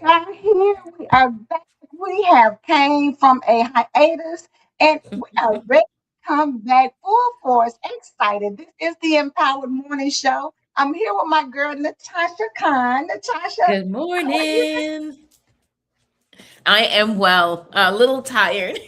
Are here. We are back. We have came from a hiatus and we are ready to come back full force, excited. This is the Empowered Morning Show. I'm here with my girl Natashah Khan. Natasha, Good how are you? morning. I am well, a little tired,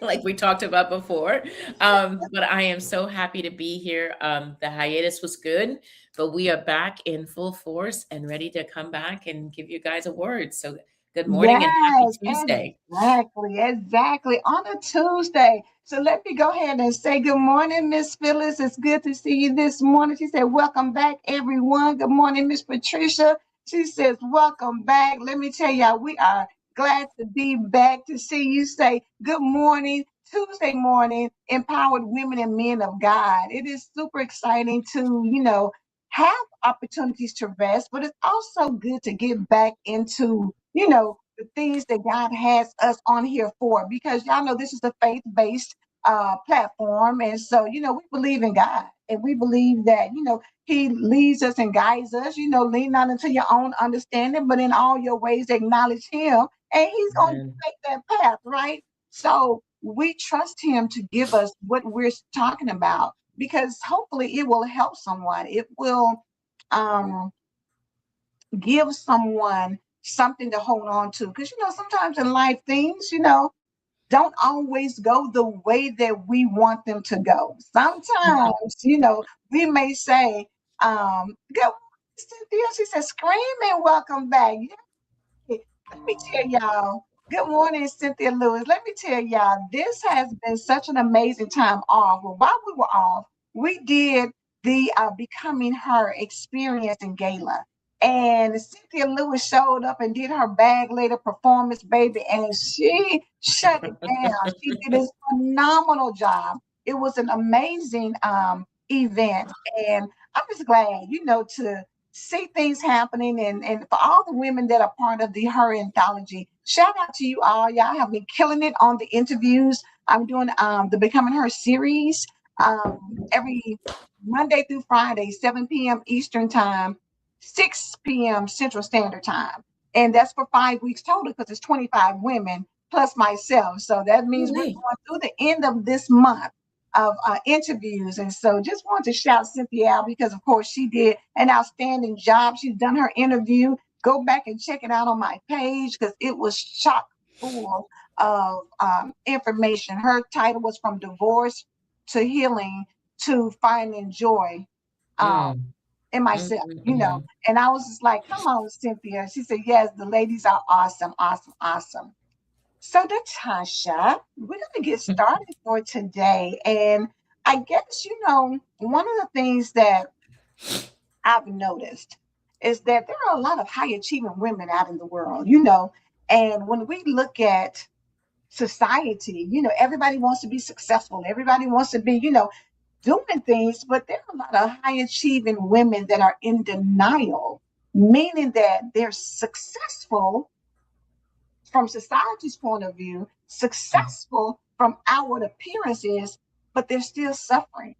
like we talked about before. But I am so happy to be here. The hiatus was good, but we are back in full force and ready to come back and give you guys a word. So, good morning and happy Yes, Tuesday. exactly. On a Tuesday. So let me go ahead and say good morning, Miss Phyllis. It's good to see you this morning. She said, welcome back, everyone. Good morning, Miss Patricia. She says, welcome back. Let me tell y'all, we are glad to be back to see you say good morning, Tuesday morning, empowered women and men of God. It is super exciting to, have opportunities to rest, but it's also good to get back into the things that God has us on here for, because y'all know this is a faith-based platform. And so, we believe in God and we believe that, He leads us and guides us, lean not into your own understanding, but in all your ways acknowledge Him and He's going to Amen. take that path, right? So we trust Him to give us what we're talking about because hopefully it will help someone. It will um, give someone something to hold on to. Because, sometimes in life, things, don't always go the way that we want them to go. Sometimes, we may say, good Cynthia, she said, screaming, welcome back. Yeah. Let me tell y'all, good morning, Cynthia Lewis. Let me tell y'all, this has been such an amazing time off. Well, while we were off, we did the Becoming Her experience in Gala. And Cynthia Lewis showed up and did her bag later performance, baby, and she shut it down. She did a phenomenal job. It was an amazing event. And I'm just glad, to see things happening and for all the women that are part of the her anthology, shout out to you all. Y'all have been killing it on the interviews. I'm doing the Becoming Her series every Monday through Friday, 7 p.m. Eastern time, 6 p.m. Central Standard Time. And that's for 5 weeks total because it's 25 women plus myself. So that means we're Ooh-wee. going through the end of this month of interviews. And so just want to shout Cynthia out because, of course, she did an outstanding job. She's done her interview. Go back and check it out on my page because it was chock full of information. Her title was From Divorce to Healing to Finding Joy um, Mm, in mm, Myself, mm, mm. And I was just like, come on, Cynthia. She said, yes, the ladies are awesome, awesome, awesome. So, Natasha, we're going to get started for today. And I guess, one of the things that I've noticed is that there are a lot of high achieving women out in the world, and when we look at society, everybody wants to be successful, everybody wants to be, doing things, but there are a lot of high achieving women that are in denial, meaning that they're successful from society's point of view, successful from outward appearances, but they're still suffering.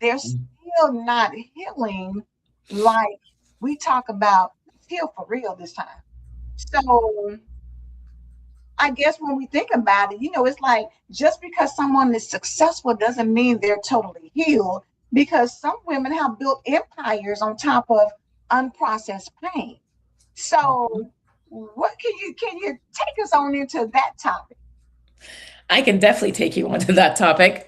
They're still not healing like we talk about. Let's heal for real this time. So I guess when we think about it, it's like just because someone is successful doesn't mean they're totally healed. because some women have built empires on top of unprocessed pain. So, what can you take us on into that topic? I can definitely take you onto that topic.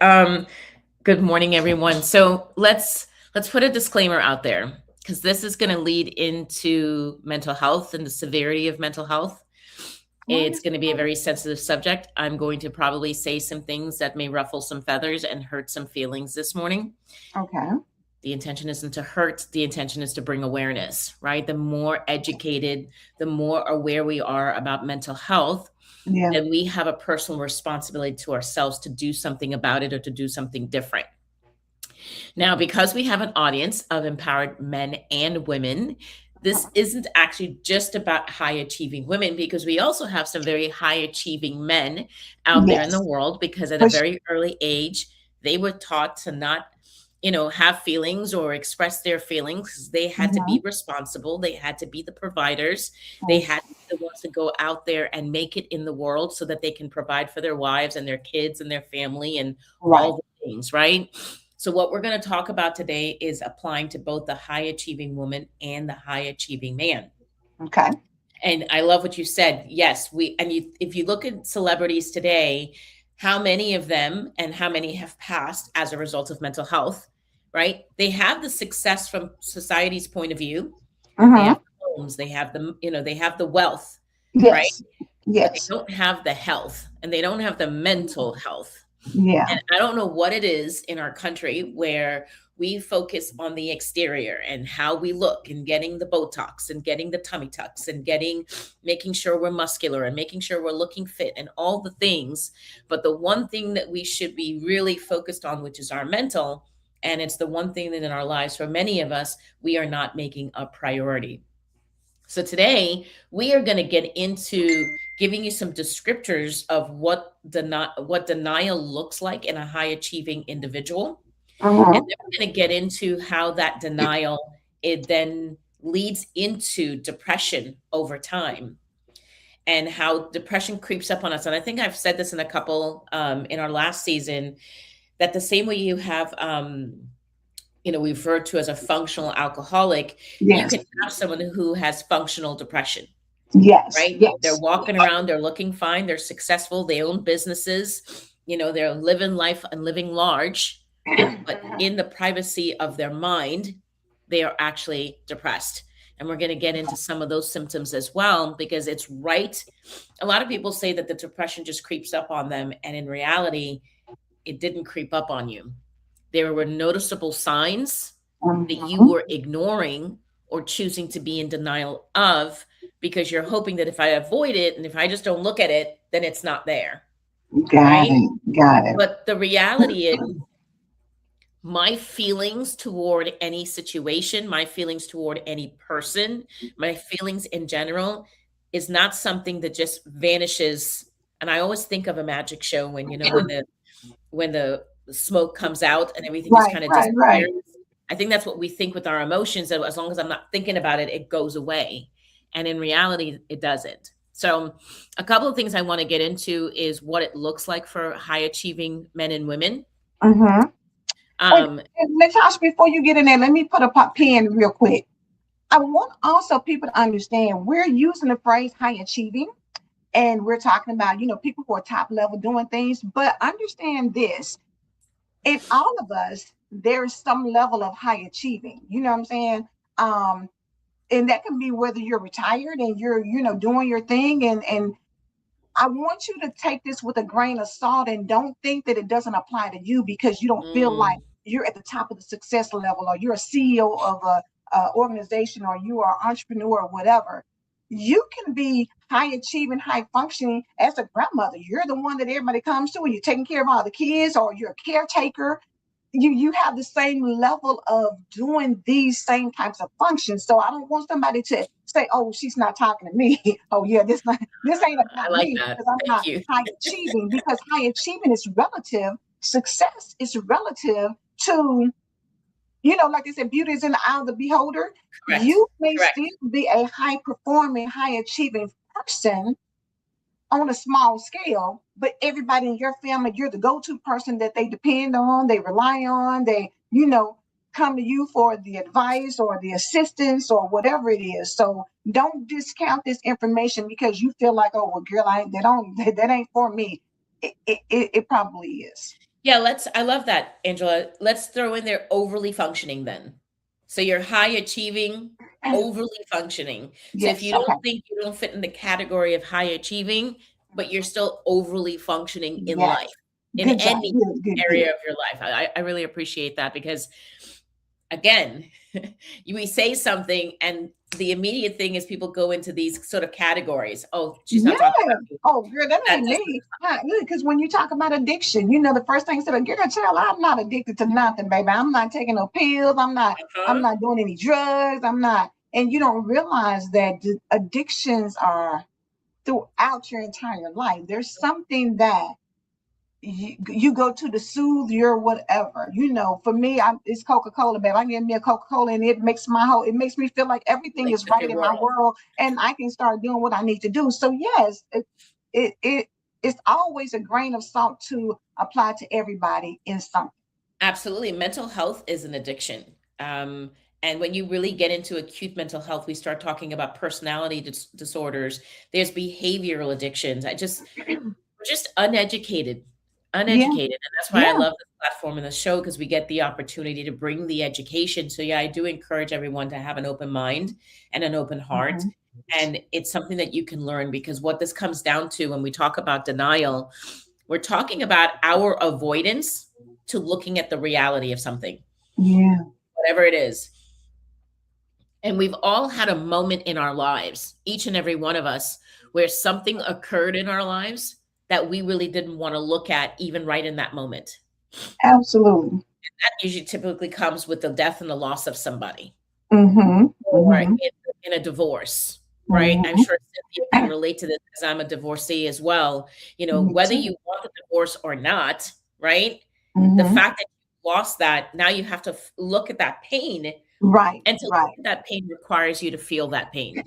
Good morning, everyone. So let's put a disclaimer out there because this is going to lead into mental health and the severity of mental health. It's going to be a very sensitive subject. I'm going to probably say some things that may ruffle some feathers and hurt some feelings this morning. Okay. The intention isn't to hurt, the intention is to bring awareness, right? The more educated, the more aware we are about mental health, Yeah. then we have a personal responsibility to ourselves to do something about it or to do something different. Now, because we have an audience of empowered men and women, this isn't actually just about high achieving women, because we also have some very high achieving men out there in the Yes. world, because at a For sure. very early age, they were taught to not, have feelings or express their feelings. They had to Mhm. be responsible. They had to be the providers. They Yes. had to be the ones to go out there and make it in the world so that they can provide for their wives and their kids and their family and Right. all the things, right? So, what we're going to talk about today is applying to both the high achieving woman and the high achieving man. Okay. And I love what you said. Yes, if you look at celebrities today, how many of them and how many have passed as a result of mental health, right? They have the success from society's point of view. They Mm-hmm. have the homes, they have the wealth, right? Yes. But they Yes. don't have the health and they don't have the mental health. Yeah. And I don't know what it is in our country where we focus on the exterior and how we look and getting the Botox and getting the tummy tucks and making sure we're muscular and making sure we're looking fit and all the things. But the one thing that we should be really focused on, which is our mental, and it's the one thing that in our lives, for many of us, we are not making a priority. So today we are going to get into giving you some descriptors of what denial looks like in a high achieving individual. And Mm-hmm. then we're going to get into how that denial it then leads into depression over time and how depression creeps up on us. And I think I've said this in a couple in our last season, that the same way you have we refer to as a functional alcoholic, you Yes. can have someone who has functional depression, Yes. right? They're Yes. walking around, they're looking fine, they're successful, they own businesses, they're living life and living large, but in the privacy of their mind, they are actually depressed. And we're going to get into some of those symptoms as well, because it's right. A lot of people say that the depression just creeps up on them. And in reality, it didn't creep up on you. There were noticeable signs that you Mm-hmm. were ignoring or choosing to be in denial of, because you're hoping that if I avoid it and if I just don't look at it, then it's not there. Got Right. it. Got it. But the reality is, my feelings toward any situation, my feelings toward any person, my feelings in general is not something that just vanishes. And I always think of a magic show when, when the smoke comes out and everything just Right. kind of Right. Right. disappears. I think that's what we think with our emotions, that as long as I'm not thinking about it, it goes away. And in reality, it doesn't. So, a couple of things I want to get into is what it looks like for high achieving men and women. Mm-hmm. Um, And Natasha, before you get in there, let me put a pin real quick. I want also people to understand we're using the phrase high achieving, and we're talking about, people who are top level doing things, but understand this: in all of us, there is some level of high achieving. You know what I'm saying? Um, and that can be whether you're retired and you're, doing your thing, and I want you to take this with a grain of salt and don't think that it doesn't apply to you because you don't feel like mm, you're at the top of the success level, or you're a CEO of a organization, or you are an entrepreneur or whatever. You can be high achieving, high functioning as a grandmother. You're the one that everybody comes to, and you're taking care of all the kids, or you're a caretaker. You have the same level of doing these same types of functions. So I don't want somebody to say, "Oh, she's not talking to me." Oh yeah, this ain't I about like me that. because I'm Thank not you. high achieving. Because high achieving is relative. Success is relative to, like they said, beauty is in the eye of the beholder. Correct. You may still Correct. be a high performing, high achieving person on a small scale, but everybody in your family, you're the go-to person that they depend on, they rely on, come to you for the advice or the assistance or whatever it is. So don't discount this information because you feel like, oh well, girl, they don't that ain't for me. It probably is. Yeah, I love that, Angela. Let's throw in there overly functioning then. So you're high achieving, overly functioning. So if Yes. you Okay. don't think you don't fit in the category of high achieving, but you're still overly functioning in Yes. life, in Good job. any Good. Good. area Good. of your life. I really appreciate that because again, we say something and the immediate thing is people go into these sort of categories. Oh, she's Yeah. not talking about me. Oh, girl, that That ain't doesn't. me. Because when you talk about addiction, the first thing you said, girl, child, I'm not addicted to nothing, baby. I'm not taking no pills. I'm not. I'm Uh-huh. not doing any drugs. I'm not. And you don't realize that addictions are throughout your entire life. There's something that you go to soothe your whatever. For me, it's Coca-Cola, babe. I get me a Coca-Cola and it makes me feel like everything Lights is up right your in my world. world and I can start doing what I need to do. So yes, it's always a grain of salt to apply to everybody in something. Absolutely. Mental health is an addiction. And when you really get into acute mental health, we start talking about personality disorders. There's behavioral addictions. We're just uneducated, Yeah, uneducated. And that's why I yeah. love this platform and the show because we get the opportunity to bring the education. So, yeah, I do encourage everyone to have an open mind and an open heart. Mhm. And it's something that you can learn because what this comes down to when we talk about denial, we're talking about our avoidance to looking at the reality of something, Yeah, whatever it is. And we've all had a moment in our lives, each and every one of us, where something occurred in our lives that we really didn't want to look at, even right in that moment. absolutely. That usually typically comes with the death and the loss of somebody, Mm-hmm. or Mm-hmm. in a divorce, right? I'm Mm-hmm. sure Cynthia can relate to this because I'm a divorcee as well. Me Whether you too. want the divorce or not, right? The Mm-hmm. fact that you lost that, now you have to look at that pain. Right, And to look right, at that pain requires you to feel that pain.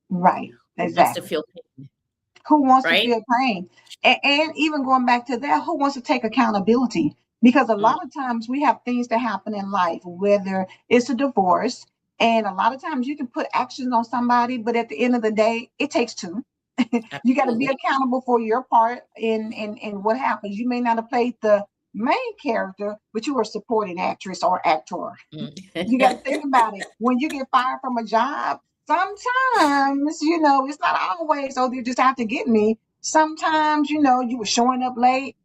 right. Who wants to Exactly. feel pain, Who wants to right? feel pain? And even going back to that, who wants to take accountability? Because a Mm, lot of times we have things that happen in life, whether it's a divorce, and a lot of times you can put actions on somebody, but at the end of the day, it takes two. You got to be absolutely. accountable for your part in what happens. You may not have played the main character, but you were a supporting actress or actor. Mm. You got to think about it. When you get fired from a job, sometimes, it's not always, oh, they just have to get me. Sometimes, you were showing up late.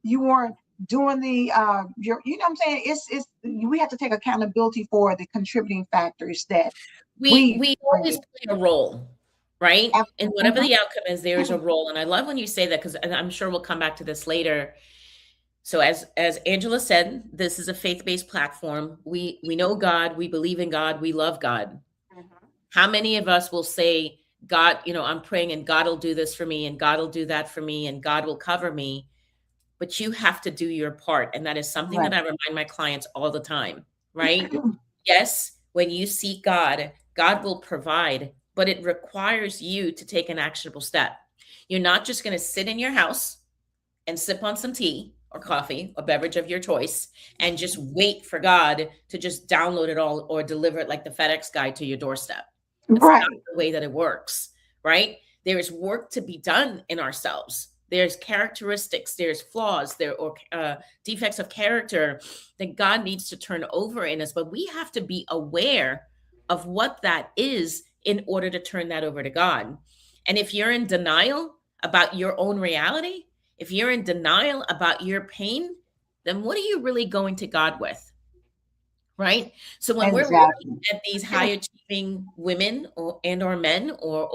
You weren't doing you know what I'm saying? We have to take accountability for the contributing factors that we we we bring always in. play a role, right? And whatever Mhm. the outcome is, there is a role. And I love when you say that because and I'm sure we'll come back to this later. So as Angela said, this is a faith-based platform. We know God, we believe in God, we love God. How many of us will say, God, I'm praying and God will do this for me and God will do that for me and God will cover me? But you have to do your part. And that is something that Right. I remind my clients all the time, right? Yes, when you seek God, God will provide, but it requires you to take an actionable step. You're not just going to sit in your house and sip on some tea or coffee, a beverage of your choice, and just wait for God to just download it all or deliver it like the FedEx guy to your doorstep. That's not Right. the way that it works, right? There is work to be done in ourselves. There's characteristics, there's flaws, or defects of character that God needs to turn over in us, but we have to be aware of what that is in order to turn that over to God. And if you're in denial about your own reality, if you're in denial about your pain, then what are you really going to God with? Right? So when we're looking Exactly. at these high achieving women or men or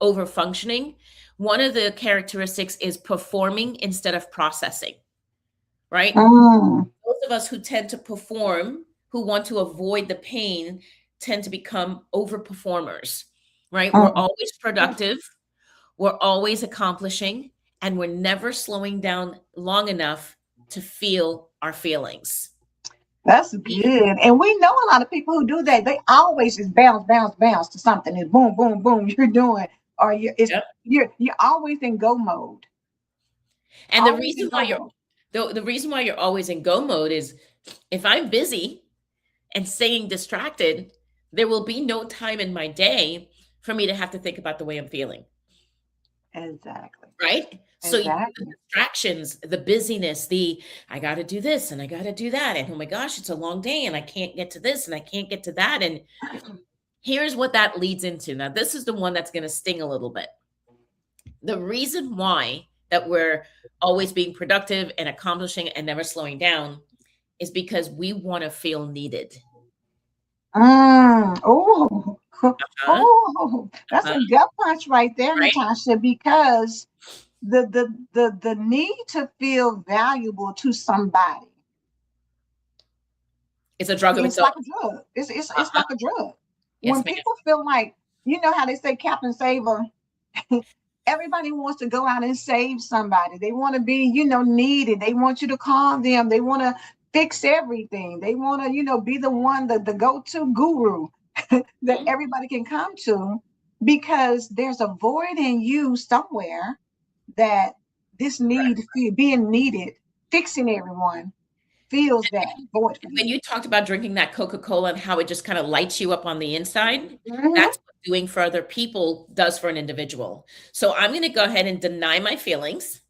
over functioning, one of the characteristics is performing instead of processing, right? Mm, Those of us who tend to perform, who want to avoid the pain, tend to become overperformers, right? We're mm. always productive, we're always accomplishing, and we're never slowing down long enough to feel our feelings. That's We, good. And we know a lot of people who do that. They always just bounce, bounce, bounce to something. And boom, boom, boom, you're doing. Or yep. you're always in go mode. And the Always reason in why go mode. the reason why you're always in go mode is If I'm busy and staying distracted, there will be no time in my day for me to have to think about the way I'm feeling. Exactly. Right? So the Exactly. distractions, the busyness, the I got to do this and I got to do that. And oh my gosh, it's a long day and I can't get to this and I can't get to that. And here's what that leads into. Now, this is the one that's going to sting a little bit. The reason why that we're always being productive and accomplishing and never slowing down is because we want to feel needed. Oh, Huh? oh, that's Uh, a gut punch right there, right? Natasha, because the need to feel valuable to somebody, It's a drug of its it's own. like a drug. It's Uh-huh. like a drug. Yes, When ma'am. people feel like, you know how they say Captain Saver, everybody wants to go out and save somebody. They want to be, needed. They want you to calm them. They want to fix everything. They want to, be the one, the go-to guru that Mhm. everybody can come to, because there's a void in you somewhere that this Correct. need, being needed, fixing everyone, feels that void for When you. you talked about drinking that Coca-Cola and how it just kind of lights you up on the inside, Hmm. that's what doing for other people does for an individual. So I'm going to go ahead and deny my feelings,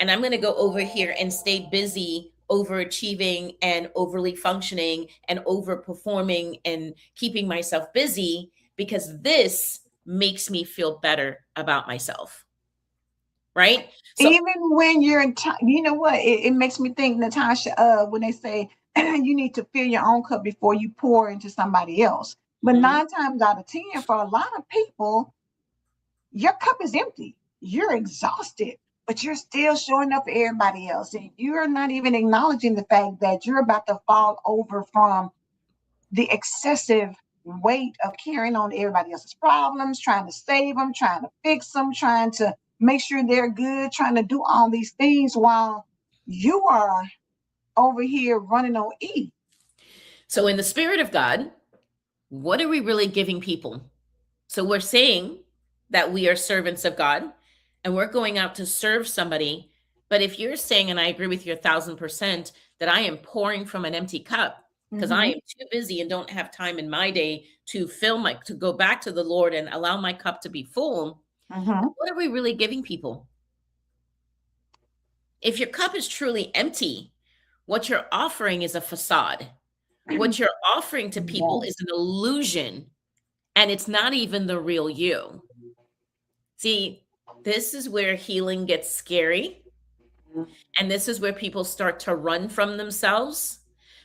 and I'm going to go over here and stay busy overachieving and overly functioning and overperforming and keeping myself busy because this makes me feel better about myself, right? So Even when you're in you know what, it makes me think, Natasha, when they say you need to fill your own cup before you pour into somebody else. But mhm, 9 times out of 10, for a lot of people, your cup is empty. You're exhausted, but you're still showing up for everybody else. And you're not even acknowledging the fact that you're about to fall over from the excessive weight of carrying on everybody else's problems, trying to save them, trying to fix them, trying to make sure they're good, trying to do all these things while you are over here running on E. so in the spirit of God, what are we really giving people? So we're saying that we are servants of God and we're going out to serve somebody. But if you're saying, and I agree with you 1,000%, that I am pouring from an empty cup because I Mm-hmm. am too busy and don't have time in my day to to go back to the Lord and allow my cup to be full, Mm-hmm. what are we really giving people? If your cup is truly empty, what you're offering is a facade. What you're offering to people is Yes. an illusion, and it's not even the real you. See, this is where healing gets scary, and this is where people start to run from themselves.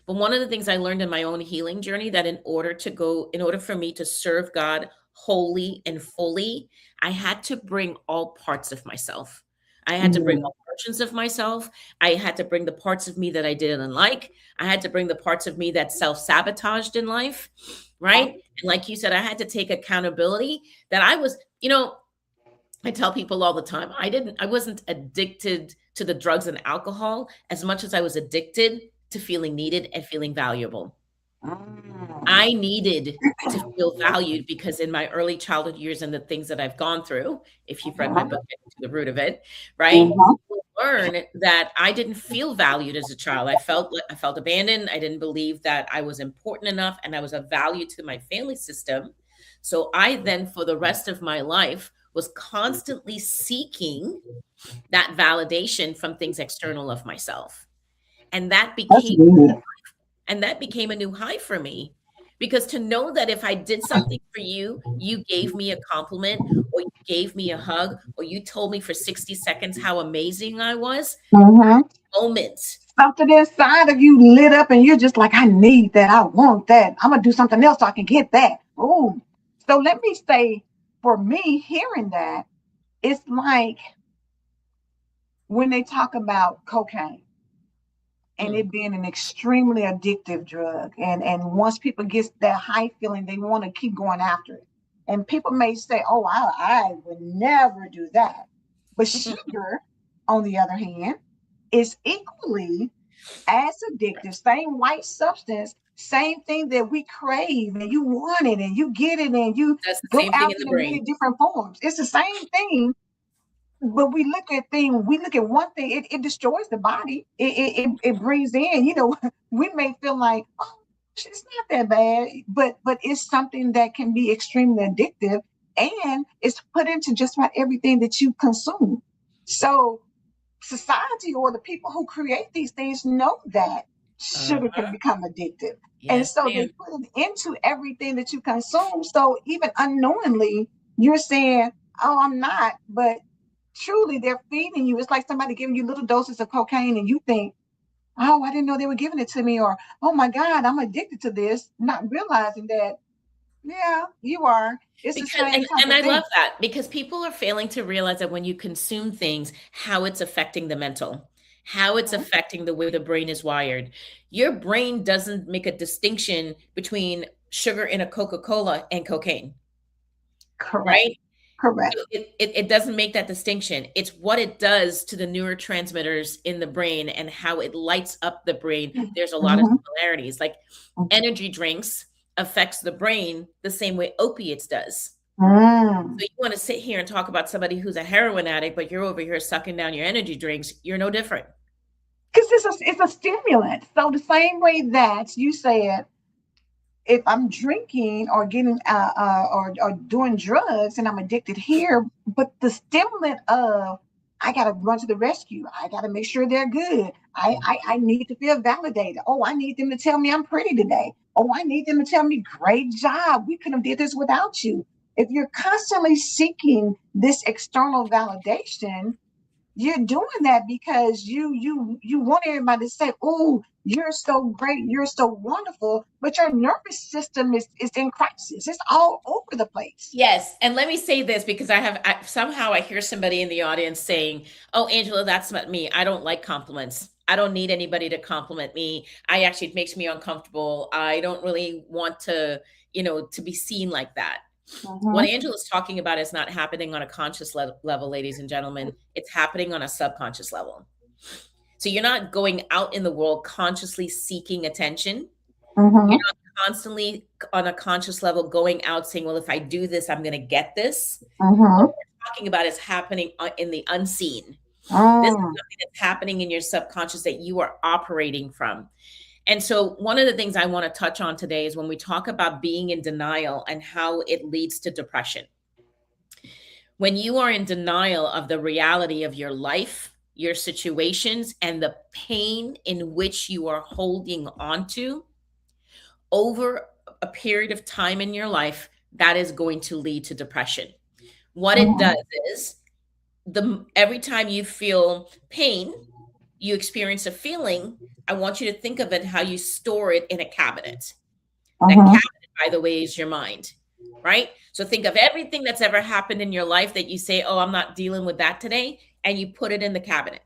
But one of the things I learned in my own healing journey that in order for me to serve God wholly and fully, I had to bring all parts of myself. I had to bring Mm-hmm. all portions of myself. I had to bring the parts of me that I didn't like. I had to bring the parts of me that self-sabotaged in life, right? And like you said, I had to take accountability that I was, I tell people all the time, I wasn't addicted to the drugs and alcohol as much as I was addicted to feeling needed and feeling valuable. I needed to feel valued because in my early childhood years and the things that I've gone through, if you've read my book, Getting to the Root of It, right? Mm-hmm. You learn that I didn't feel valued as a child. I felt abandoned. I didn't believe that I was important enough and I was of value to my family system. So I then, for the rest of my life, was constantly seeking that validation from things external of myself. And that That's became good. and that became a new high for me because to know that if I did something for you, you gave me a compliment or you gave me a hug or you told me for 60 seconds how amazing I was, Mm-hmm. moment. Something inside of you lit up, and you're just like, I need that. I want that. I'm gonna do something else so I can get that. Oh, so let me say, for me, hearing that, it's like when they talk about cocaine and Mm, it being an extremely addictive drug, and once people get that high feeling, they want to keep going after it. And people may say, oh, I would never do that. But sugar, on the other hand, is equally as addictive, same white substance, same thing that we crave, and you want it and you get it and you that's the go same thing in after the it in many brain. different forms. It's the same thing, but we look at one thing, it destroys the body. It brings in, we may feel like, oh, it's not that bad, but it's something that can be extremely addictive, and it's put into just about everything that you consume. So society, or the people who create these things, know that sugar can Uh-huh. become addictive. And Yes, so they ma'am. put it into everything that you consume. So even unknowingly, you're saying, oh, I'm not, but truly they're feeding you. It's like somebody giving you little doses of cocaine and you think, oh, I didn't know they were giving it to me, or oh my God, I'm addicted to this, not realizing that, yeah, you are. It's the Because same type and of I love thing. that because people are failing to realize that when you consume things, how it's affecting the mental, how it's Mhm. affecting the way the brain is wired. Your brain doesn't make a distinction between sugar in a Coca-Cola and cocaine, Correct. right? Correct. So it doesn't make that distinction. It's what it does to the neurotransmitters in the brain and how it lights up the brain. There's a lot of Mhm. similarities. Like energy drinks affects the brain the same way opiates does. Mm. So you want to sit here and talk about somebody who's a heroin addict, but you're over here sucking down your energy drinks. You're no different. Because it's a stimulant. So the same way that you said, if I'm drinking or getting or doing drugs and I'm addicted here, but the stimulant of, I gotta run to the rescue. I gotta make sure they're good. I need to feel validated. Oh, I need them to tell me I'm pretty today. Oh, I need them to tell me great job. We couldn't have did this without you. If you're constantly seeking this external validation, you're doing that because you want everybody to say, oh, you're so great, you're so wonderful, but your nervous system is in crisis. It's all over the place. Yes, and let me say this because somehow I hear somebody in the audience saying, "Oh, Angela, that's not me. I don't like compliments. I don't need anybody to compliment me. I actually it makes me uncomfortable. I don't really want to, to be seen like that." What Mm-hmm, Angela's talking about is not happening on a conscious level, ladies and gentlemen. It's happening on a subconscious level. So you're not going out in the world consciously seeking attention. You're mm-hmm, not constantly on a conscious level going out saying, well, if I do this, I'm going to get this. What mm-hmm, we're talking about is happening in the unseen. This is mm, something that's happening in your subconscious that you are operating from. And so, one of the things I want to touch on today is when we talk about being in denial and how it leads to depression. When you are in denial of the reality of your life, your situations, and the pain in which you are holding on to, over a period of time in your life, that is going to lead to depression. What it mm-hmm, does is the every time you feel pain, you experience a feeling, I want you to think of it how you store it in a cabinet. That mm-hmm, cabinet, by the way, is your mind, right? So think of everything that's ever happened in your life that you say, "Oh, I'm not dealing with that today," and you put it in the cabinet.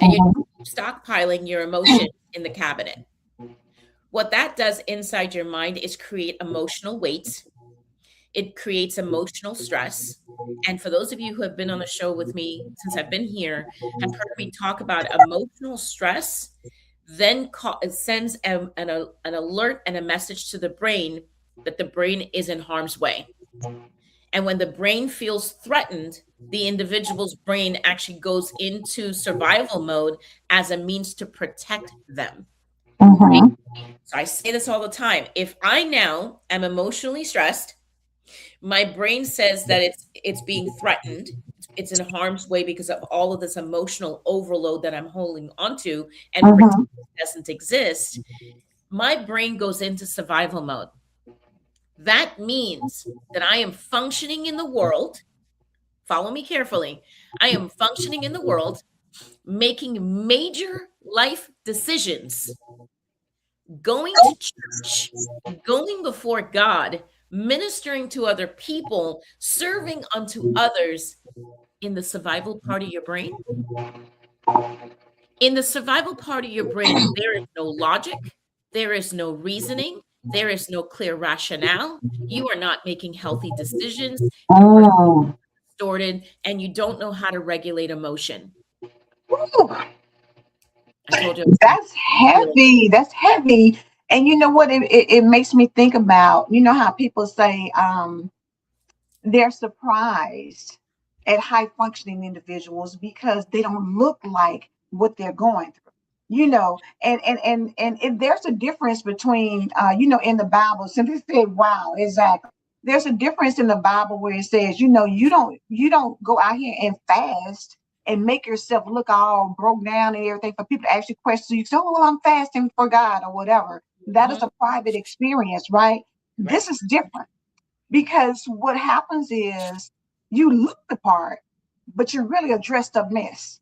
And you're mm-hmm, stockpiling your emotions in the cabinet. What that does inside your mind is create emotional weight. It creates emotional stress. And for those of you who have been on the show with me since I've been here, have heard me talk about emotional stress, then it sends an alert and a message to the brain that the brain is in harm's way. And when the brain feels threatened, the individual's brain actually goes into survival mode as a means to protect them. Right? mm-hmm, So I say this all the time. If I now am emotionally stressed, my brain says that it's being threatened, it's in harm's way because of all of this emotional overload that I'm holding onto, and pretend mm-hmm, it doesn't exist. My brain goes into survival mode. That means that I am functioning in the world, follow me carefully, I am functioning in the world, making major life decisions, going to church, going before God, ministering to other people, serving unto others in the survival part of your brain. In the survival part of your brain, there is no logic, there is no reasoning, there is no clear rationale. You are not making healthy decisions. Your brain mm. is distorted, and you don't know how to regulate emotion. Woo, I told you. that's heavy. That's heavy. And you know what? It makes me think about, how people say, they're surprised at high functioning individuals because they don't look like what they're going through. There's a difference between, in the Bible, simply said, wow, exactly. There's a difference in the Bible where it says, you don't go out here and fast and make yourself look all broke down and everything for people to ask you questions. You say, oh, well, I'm fasting for God or whatever. That is Mhm. a private experience, right? Right. This is different because what happens is you look the part, but you're really a dressed up mess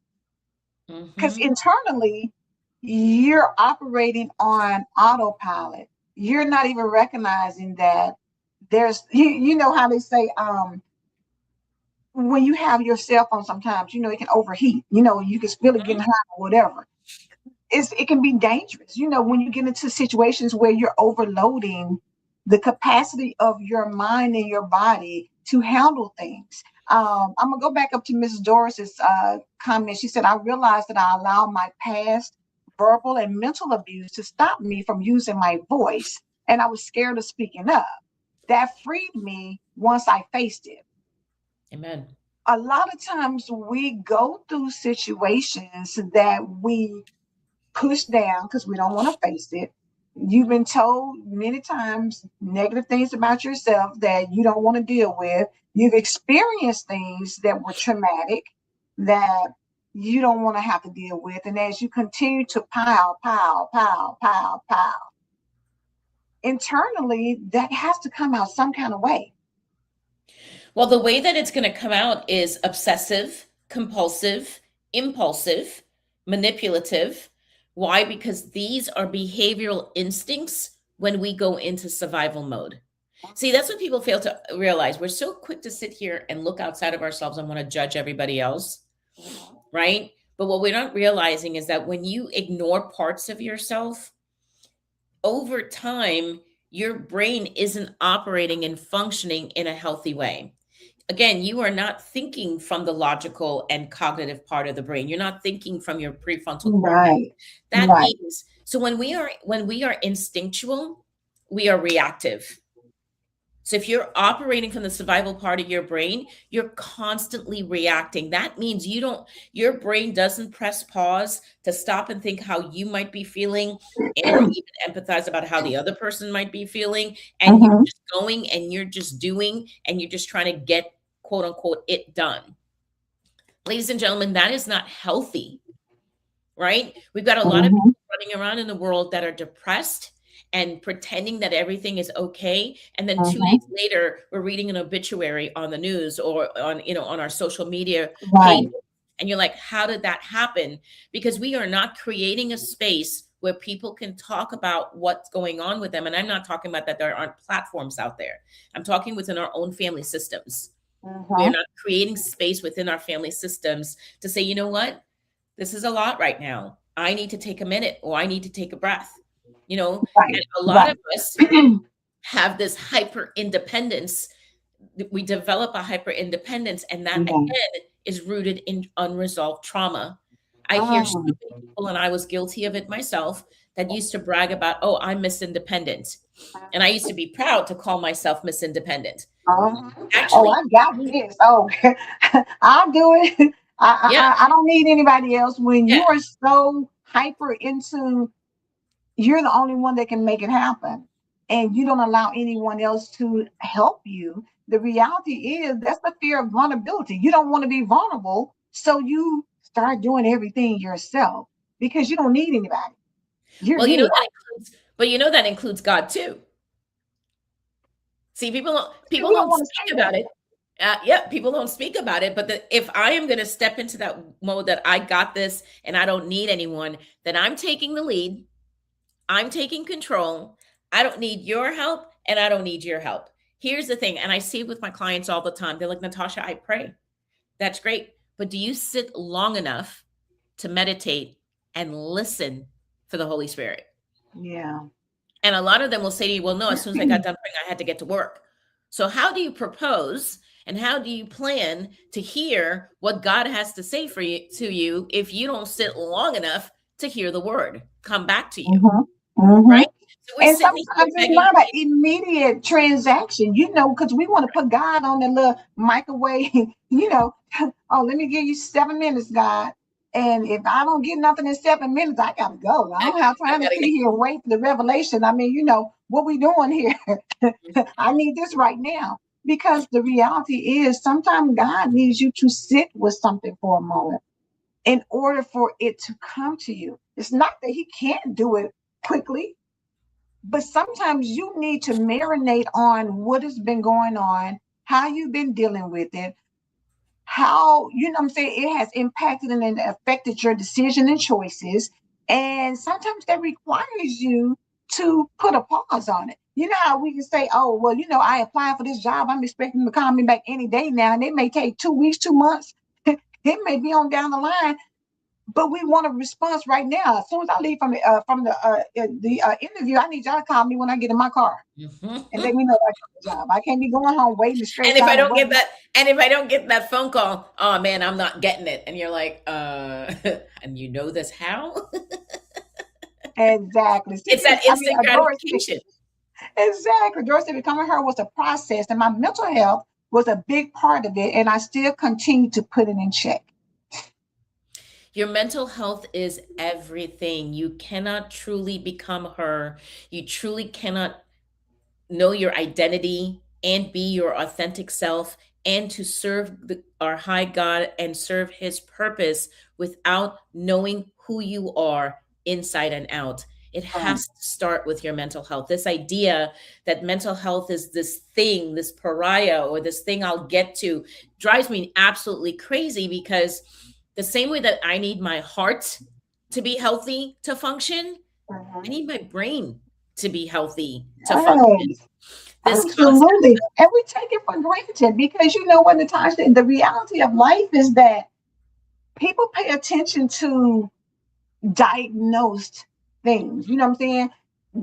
because Mhm. internally you're operating on autopilot. You're not even recognizing that you know how they say, when you have your cell phone sometimes, it can overheat, you can feel it getting Mhm. hot or whatever. It can be dangerous, when you get into situations where you're overloading the capacity of your mind and your body to handle things. I'm gonna go back up to Mrs. Doris's comment. She said, I realized that I allowed my past verbal and mental abuse to stop me from using my voice, and I was scared of speaking up. That freed me once I faced it. Amen. A lot of times we go through situations that we push down because we don't want to face it. You've been told many times negative things about yourself that you don't want to deal with. You've experienced things that were traumatic that you don't want to have to deal with. And as you continue to pile, internally, that has to come out some kind of way. Well, the way that it's going to come out is obsessive, compulsive, impulsive, manipulative. Why? Because these are behavioral instincts when we go into survival mode. See, that's what people fail to realize. We're so quick to sit here and look outside of ourselves and want to judge everybody else, Mhm. right? But what we're not realizing is that when you ignore parts of yourself, over time, your brain isn't operating and functioning in a healthy way. Again, you are not thinking from the logical and cognitive part of the brain. You're not thinking from your prefrontal cortex. Right, That right. means, so when we are instinctual, we are reactive. So if you're operating from the survival part of your brain, you're constantly reacting. That means your brain doesn't press pause to stop and think how you might be feeling or even empathize about how the other person might be feeling. And you're Mhm. just going and you're just doing and you're just trying to get quote unquote it done. Ladies and gentlemen, that is not healthy, right? We've got a lot of Mhm. people running around in the world that are depressed and pretending that everything is okay. And then 2 days Mhm. later, we're reading an obituary on the news or on our social media page. Right. And you're like, how did that happen? Because we are not creating a space where people can talk about what's going on with them. And I'm not talking about that there aren't platforms out there. I'm talking within our own family systems. We are Mhm. not creating space within our family systems to say, you know what? This is a lot right now. I need to take a minute or I need to take a breath. And Right. a lot of Right. us have this hyper independence. We develop a hyper independence, and that Yeah. again is rooted in unresolved trauma. I hear so Mm. many people, and I was guilty of it myself, that used to brag about, oh, I'm Miss Independent. And I used to be proud to call myself Miss Independent. Oh, Actually, I got this. Oh, I'll do it. yeah, I don't need anybody else. When yeah. you are so hyper into, you're the only one that can make it happen, and you don't allow anyone else to help you. The reality is that's the fear of vulnerability. You don't want to be vulnerable, so you start doing everything yourself because you don't need anybody. You're Well, me. that includes God too. See, people We don't don't want to speak say about that. it. Yeah, people don't speak about it. But if I am going to step into that mode that I got this and I don't need anyone, then I'm taking the lead. I'm taking control. I don't need your help and I don't need your help. Here's the thing, and I see it with my clients all the time. They're like, Natasha, I pray. That's great. But do you sit long enough to meditate and listen for the Holy Spirit? Yeah. And a lot of them will say to you, well, no, as soon as I got done praying, I had to get to work. So, how do you propose and how do you plan to hear what God has to say for you to you if you don't sit long enough to hear the word come back to you? Mm-hmm. Mm-hmm. Right? So we're And sitting here sometimes it's begging not an people. immediate transaction, because we want to put God on the little microwave, oh, let me give you 7 minutes, God. And if I don't get nothing in 7 minutes, I gotta go. I don't have I time to gotta sit here and wait for the revelation. I mean, what we doing here? get. I need this right now. Because the reality is sometimes God needs you to sit with something for a moment in order for it to come to you. It's not that he can't do it quickly, but sometimes you need to marinate on what has been going on, how you've been dealing with it, how, what I'm saying, it has impacted and affected your decision and choices. And sometimes that requires you to put a pause on it. You know how we can say, oh, well, I applied for this job. I'm expecting them to call me back any day now. And it may take 2 weeks, 2 months. It may be on down the line, but we want a response right now. As soon as I leave from the interview, I need y'all to call me when I get in my car and let me know I got the job. I can't be going home waiting to And stress if I out and don't worry. get that, and if I don't get that phone call, oh man, I'm not getting it. And you're like, and you know this how? Exactly. See, It's that instant Doris, gratification. exactly. Doris said becoming her was a process, and my mental health was a big part of it, and I still continue to put it in check. Your mental health is everything. You cannot truly become her. You truly cannot know your identity and be your authentic self and to serve our high God and serve his purpose without knowing who you are inside and out. It Right. has to start with your mental health. This idea that mental health is this thing, this pariah, or this thing I'll get to drives me absolutely crazy because the same way that I need my heart to be healthy to function, I Mhm. need my brain to be healthy to function. Yes, This concept absolutely. And we take it for granted because you know what, Natasha, the reality of life is that people pay attention to diagnosed things. You know what I'm saying?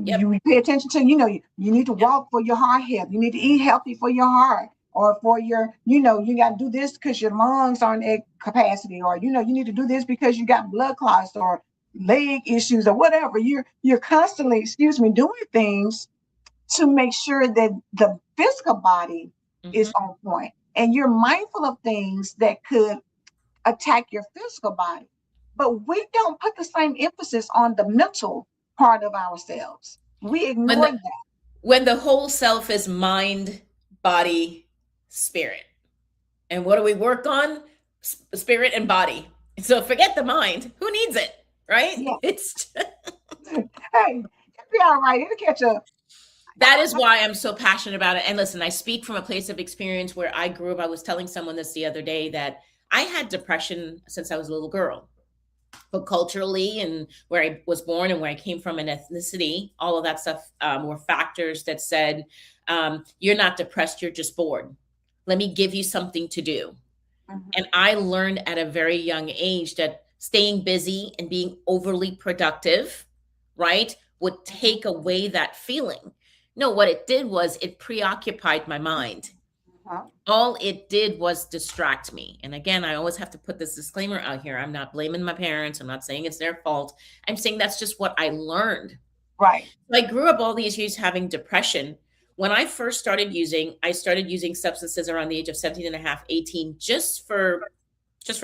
yep, You pay attention to, you need to yep. walk for your heart health. You need to eat healthy for your heart, or for your, you got to do this because your lungs aren't at capacity, or, you need to do this because you got blood clots or leg issues or whatever. You're constantly, excuse me, doing things to make sure that the physical body is Mhm. on point. And you're mindful of things that could attack your physical body. But we don't put the same emphasis on the mental part of ourselves. We When ignore the that. when the whole self is mind, body, spirit. And what do we work on? Spirit and body. So forget the mind. Who needs it? Right? Yeah. It's Hey, it'll be all right. It'll catch up. that is why I'm so passionate about it. And listen, I speak from a place of experience where I grew up. I was telling someone this the other day that I had depression since I was a little girl. But culturally and where I was born and where I came from and ethnicity, all of that stuff were factors that said, you're not depressed, you're just bored. Let me give you something to do. And Mhm. I learned at a very young age that staying busy and being overly productive, right, would Mhm. take away that feeling. No, what it did was it preoccupied my mind. Mhm. All it did was distract me. And again, I always have to put this disclaimer out here. I'm not blaming my parents. I'm not saying it's their fault. I'm saying that's just what I learned. Right. I grew up all these years having depression. When I first started using, I started using substances around the age of 17 and a half, 18, just for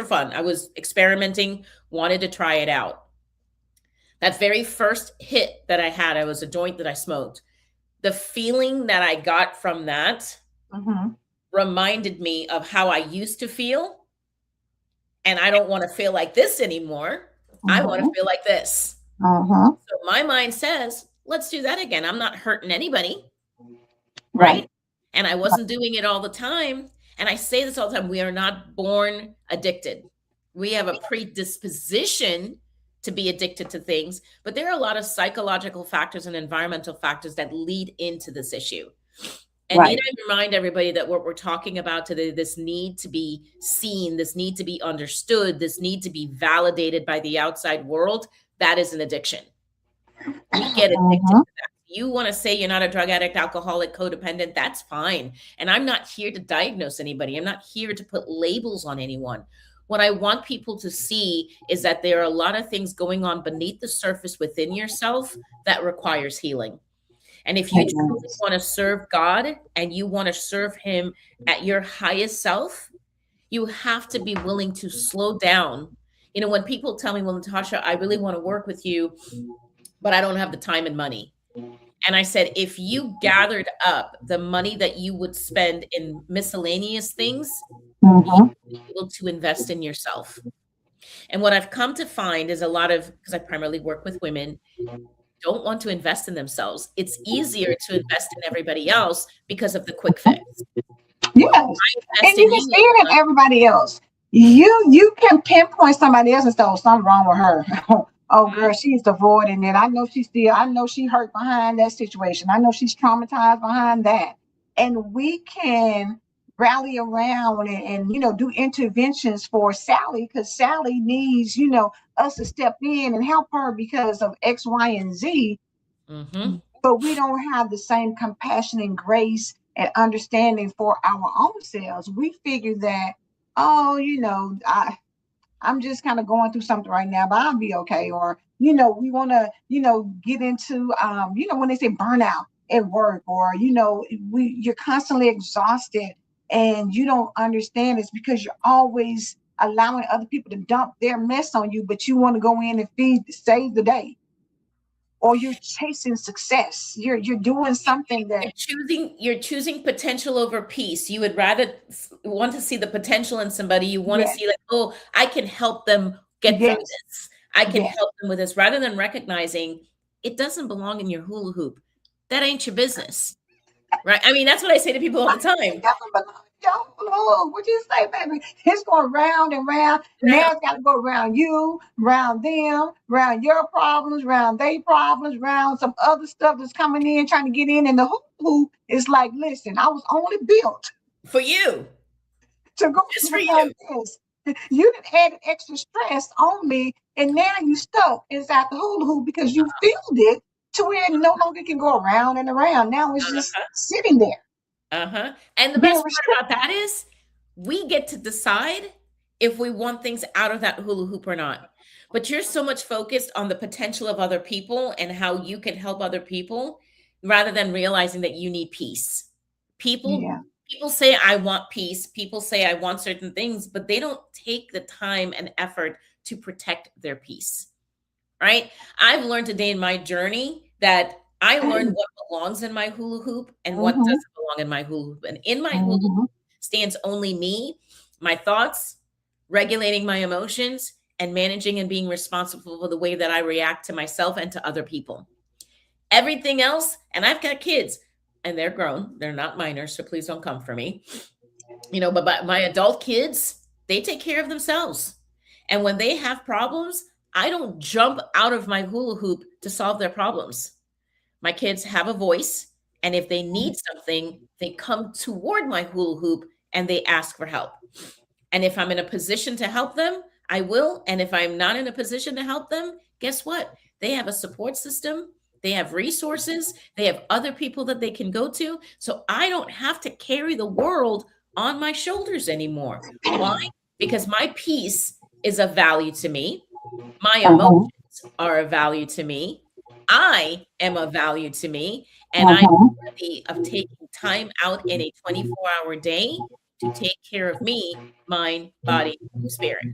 fun. I was experimenting, wanted to try it out. That very first hit that I had, I was a joint that I smoked. The feeling that I got from that Mhm. reminded me of how I used to feel. And I don't want to feel like this anymore. I want to Mhm. feel like this. Mhm. So my mind says, let's do that again. I'm not hurting anybody, right? Right. And I wasn't doing it all the time. And I say this all the time, we are not born addicted. We have a predisposition to be addicted to things, but there are a lot of psychological factors and environmental factors that lead into this issue. And need Right. I remind everybody that what we're talking about today, this need to be seen, this need to be understood, this need to be validated by the outside world, that is an addiction. We get addicted Mhm. to that. You want to say you're not a drug addict, alcoholic, codependent, that's fine. And I'm not here to diagnose anybody. I'm not here to put labels on anyone. What I want people to see is that there are a lot of things going on beneath the surface within yourself that requires healing. And if you truly Yes. want to serve God and you want to serve Him at your highest self, you have to be willing to slow down. You know, when people tell me, well, Natasha, I really want to work with you, but I don't have the time and money. And I said, if you gathered up the money that you would spend in miscellaneous things, you Mm-hmm. would be able to invest in yourself. And what I've come to find is a lot of, because I primarily work with women, don't want to invest in themselves. It's easier to invest in everybody else because of the quick fix. But Yes. why And invest you in can you see if it you're in everybody else. You can pinpoint somebody else and say, oh, something wrong with her. Oh not? girl, she's avoiding it. I know she hurt behind that situation. I know she's traumatized behind that. And we can rally around and do interventions for Sally because Sally needs, us to step in and help her because of X, Y, and Z, Mm-hmm. but we don't have the same compassion and grace and understanding for our own selves. We figure that, oh, I'm just kind of going through something right now, but I'll be okay. Or, we want to, get into, when they say burnout at work, or, you're constantly exhausted and you don't understand it's because you're always allowing other people to dump their mess on you, but you want to go in and save the day, or you're chasing success. You're doing something that, You're choosing potential over peace. You would rather want to see the potential in somebody. You want to yes, see like, oh, I can help them get through yes, this. I can yes. help them with this, rather than recognizing it doesn't belong in your hula hoop. That ain't your business, right? I mean, that's what I say to people all the It time. doesn't belong. Don't look. What you say, baby? It's going round and round. Yeah, Now it's got to go around you, round them, round your problems, round their problems, round some other stuff that's coming in, trying to get in. And the hoop is like, listen, I was only built for you, to go just for around you. this. You done added extra stress on me, and now you stuck inside the hula hoop because you filled it to where it no longer can go around and around. Now it's just sitting there, Uh-huh. And the being best part about restricted. that is we get to decide if we want things out of that hula hoop or not. But you're so much focused on the potential of other people and how you can help other people rather than realizing that you need peace. People Yeah. people say I want peace, people say I want certain things, but they don't take the time and effort to protect their peace, right? I've learned today in my journey that I learned what belongs in my hula hoop and what Mm-hmm. doesn't belong in my hula hoop. And in my hula hoop Mm-hmm. stands only me, my thoughts, regulating my emotions, and managing and being responsible for the way that I react to myself and to other people. Everything else, and I've got kids and they're grown, they're not minors, so please don't come for me. But my adult kids, they take care of themselves. And when they have problems, I don't jump out of my hula hoop to solve their problems. My kids have a voice, and if they need something, they come toward my hula hoop and they ask for help. And if I'm in a position to help them, I will. And if I'm not in a position to help them, guess what? They have a support system. They have resources. They have other people that they can go to. So I don't have to carry the world on my shoulders anymore. Why? Because my peace is of value to me. My Uh-huh. emotions are of value to me. I am of value to me. And I'm Uh-huh. worthy of taking time out in a 24-hour day to take care of me, mind, body, spirit,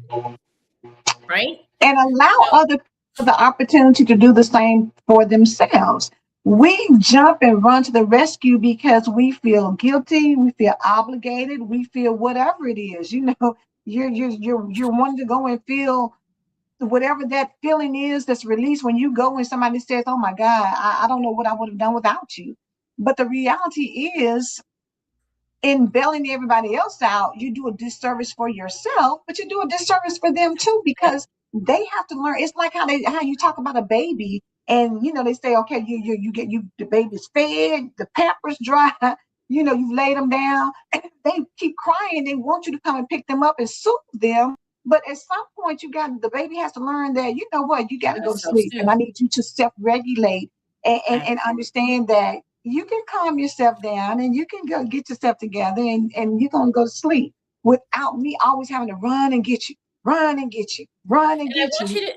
right? And allow So, other people the opportunity to do the same for themselves. We jump and run to the rescue because we feel guilty, we feel obligated, we feel whatever it is. You're wanting to go and feel whatever that feeling is that's released when you go and somebody says, "Oh my God, I don't know what I would have done without you." But the reality is, in bailing everybody else out, you do a disservice for yourself, but you do a disservice for them too because they have to learn. It's like how you talk about a baby, and they say, okay, you get the baby's fed, the pampers dry, you've laid them down, and they keep crying. They want you to come and pick them up and soothe them. But at some point, the baby has to learn that you know what, you got to go to self sleep, and I soothe. need you to self-regulate and understand that you can calm yourself down and you can go get yourself together and you're going to go to sleep without me always having to run and get you. run and get you, run and And I get want you. you to,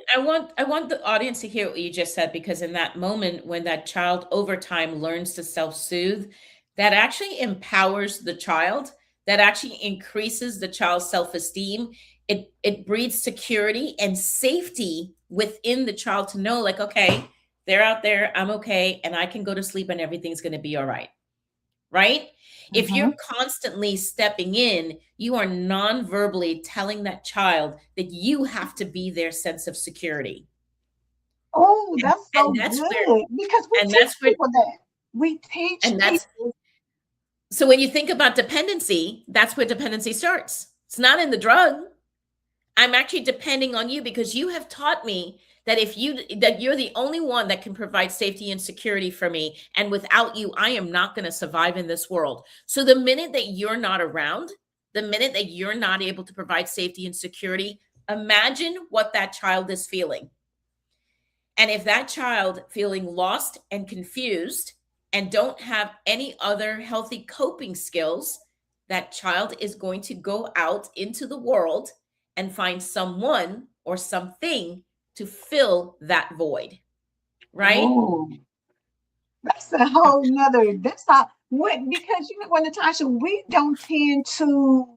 I want the audience to hear what you just said, because in that moment when that child over time learns to self-soothe, that actually empowers the child, that actually increases the child's self-esteem. It breeds security and safety within the child to know, like, okay, they're out there, I'm okay, and I can go to sleep and everything's going to be all right. Right? If you're Hmm. constantly stepping in, you are non-verbally telling that child that you have to be their sense of security. Oh, that's so And that's where good because we and teach that's where people that. We teach and that's people. so when you think about dependency, that's where dependency starts. It's not in the drug. I'm actually depending on you because you have taught me that you're the only one that can provide safety and security for me, and without you I am not going to survive in this world. So the minute that you're not around, the minute that you're not able to provide safety and security, imagine what that child is feeling. And if that child feeling lost and confused and don't have any other healthy coping skills, that child is going to go out into the world and find someone or something to fill that void, right? Oh, that's a whole nother. That's how. What? Because you know what, Natasha, we don't tend to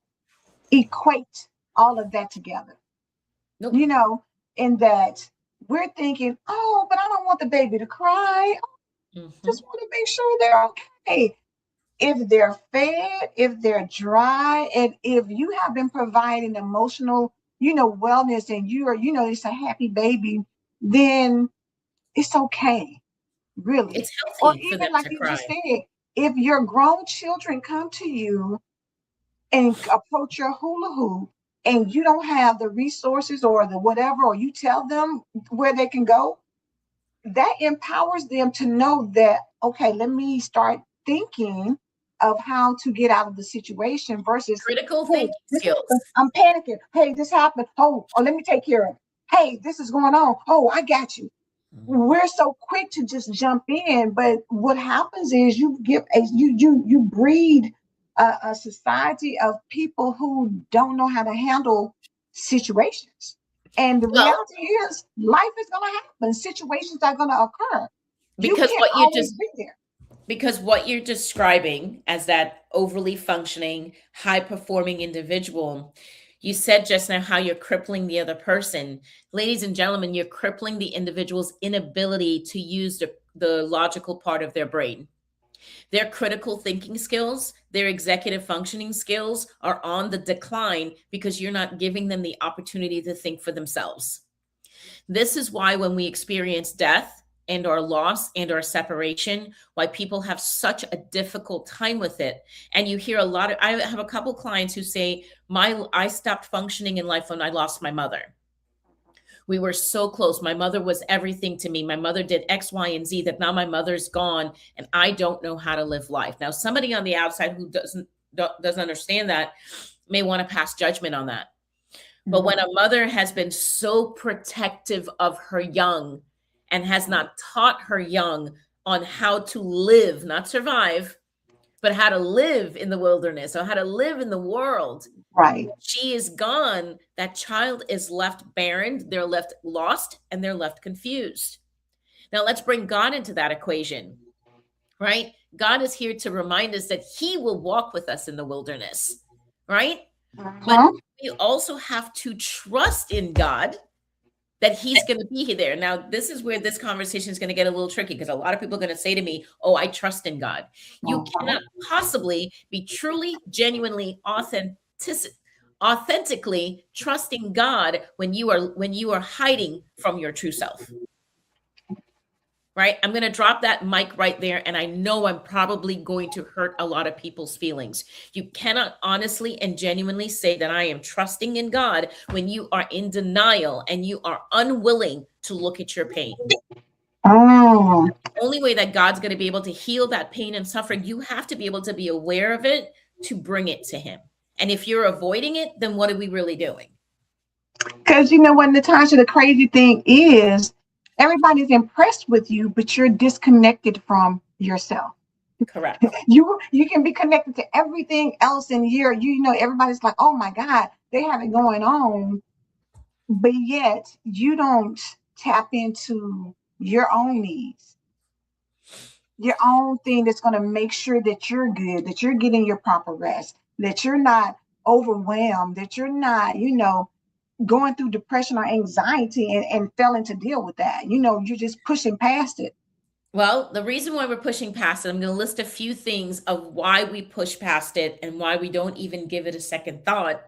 equate all of that together. Nope. You know, in that we're thinking, oh, but I don't want the baby to cry. I Hmm. just want to make sure they're okay. If they're fed, if they're dry, and if you have been providing emotional, wellness, and you are, it's a happy baby, then it's okay, really. It's Or healthy for even them like to you cry. just said, if your grown children come to you and approach your hula hoop and you don't have the resources or the whatever, or you tell them where they can go, that empowers them to know that, okay, let me start thinking of how to get out of the situation versus, Critical hey, thinking this skills. happened, I'm panicking, hey, this happened, oh, let me take care of it, hey, this is going on, oh, I got you. Mhm. We're so quick to just jump in, but what happens is you breed a society of people who don't know how to handle situations. And the Well, reality is, life is going to happen. Situations are going to occur. You because can't what you always just be there. because what you're describing as that overly functioning, high performing individual, you said just now how you're crippling the other person. Ladies and gentlemen, you're crippling the individual's inability to use the logical part of their brain. Their critical thinking skills, their executive functioning skills are on the decline because you're not giving them the opportunity to think for themselves. This is why when we experience death and our loss and our separation, why people have such a difficult time with it. And you hear a lot of, I have a couple clients who say, I stopped functioning in life when I lost my mother. We were so close. My mother was everything to me. My mother did X, Y, and Z, that now my mother's gone and I don't know how to live life. Now, somebody on the outside who doesn't understand that may want to pass judgment on that. But when Mhm. a mother has been so protective of her young and has not taught her young on how to live, not survive, but how to live in the wilderness or how to live in the world, Right. she is gone. That child is left barren, they're left lost, and they're left confused. Now, let's bring God into that equation, right? God is here to remind us that He will walk with us in the wilderness, right? But Uh-huh. we also have to trust in God that He's going to be there. Now, this is where this conversation is going to get a little tricky because a lot of people are going to say to me, oh, I trust in God. You Uh-huh. cannot possibly be truly, genuinely, authentically trusting God when you are hiding from your true self. Right? I'm going to drop that mic right there. And I know I'm probably going to hurt a lot of people's feelings. You cannot honestly and genuinely say that I am trusting in God when you are in denial and you are unwilling to look at your pain. Oh, The only way that God's going to be able to heal that pain and suffering, you have to be able to be aware of it to bring it to Him. And if you're avoiding it, then what are we really doing? because you know what, Natasha, the crazy thing is everybody's impressed with you, but you're disconnected from yourself. Correct. You can be connected to everything else in here. Everybody's like, oh my God, they have it going on. but yet you don't tap into your own needs, your own thing that's going to make sure that you're good, that you're getting your proper rest, that you're not overwhelmed, that you're not, going through depression or anxiety and failing to deal with that. You're just pushing past it. Well, the reason why we're pushing past it, I'm going to list a few things of why we push past it and why we don't even give it a second thought,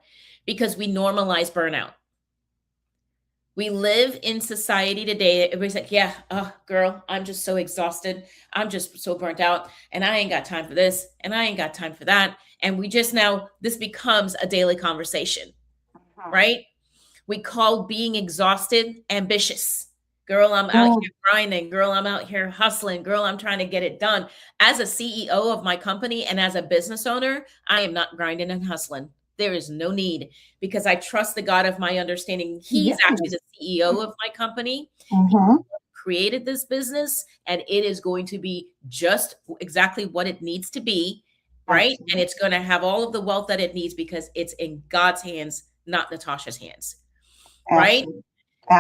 because we normalize burnout. We live in society today. Everybody's like, yeah, oh, girl, I'm just so exhausted. I'm just so burnt out. And I ain't got time for this. And I ain't got time for that. And we just now, this becomes a daily conversation, Mhm. right? We call being exhausted ambitious. Girl, I'm out Mm, here grinding. Girl, I'm out here hustling. Girl, I'm trying to get it done. As a CEO of my company and as a business owner, I am not grinding and hustling. There is no need, because I trust the God of my understanding. He's actually yes. the CEO of my company. He Mm-hmm. created this business, and it is going to be just exactly what it needs to be, right? And Absolutely. it's going to have all of the wealth that it needs because it's in God's hands, not Natasha's hands, right? Absolutely.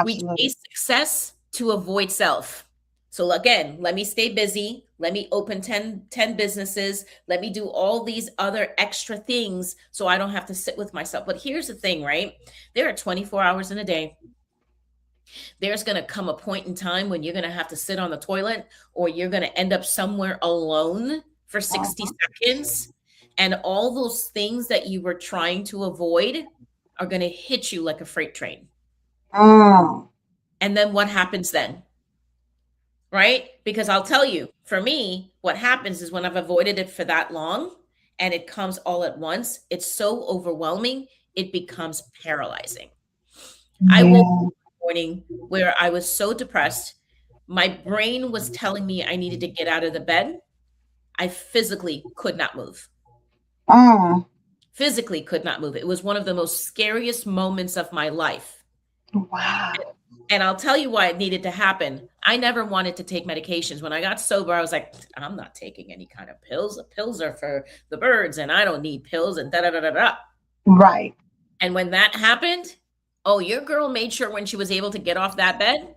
We Absolutely. chase success to avoid self. So again, let me stay busy. Let me open ten businesses. Let me do all these other extra things so I don't have to sit with myself. But here's the thing, right? There are 24 hours in a day. There's going to come a point in time when you're going to have to sit on the toilet, or you're going to end up somewhere alone for 60 Mhm. seconds. And all those things that you were trying to avoid are going to hit you like a freight train. Mm. And then what happens then? Right? Because I'll tell you, for me, what happens is when I've avoided it for that long and it comes all at once, it's so overwhelming, it becomes paralyzing. I woke Yeah. up one morning where I was so depressed. My brain was telling me I needed to get out of the bed. I physically could not move. Mm. Physically could not move. It was one of the most scariest moments of my life. Wow. And I'll tell you why it needed to happen. I never wanted to take medications. When I got sober, I was like, I'm not taking any kind of pills. The pills are for the birds, and I don't need pills, and da da da da da. Right. And when that happened, oh, your girl made sure when she was able to get off that bed,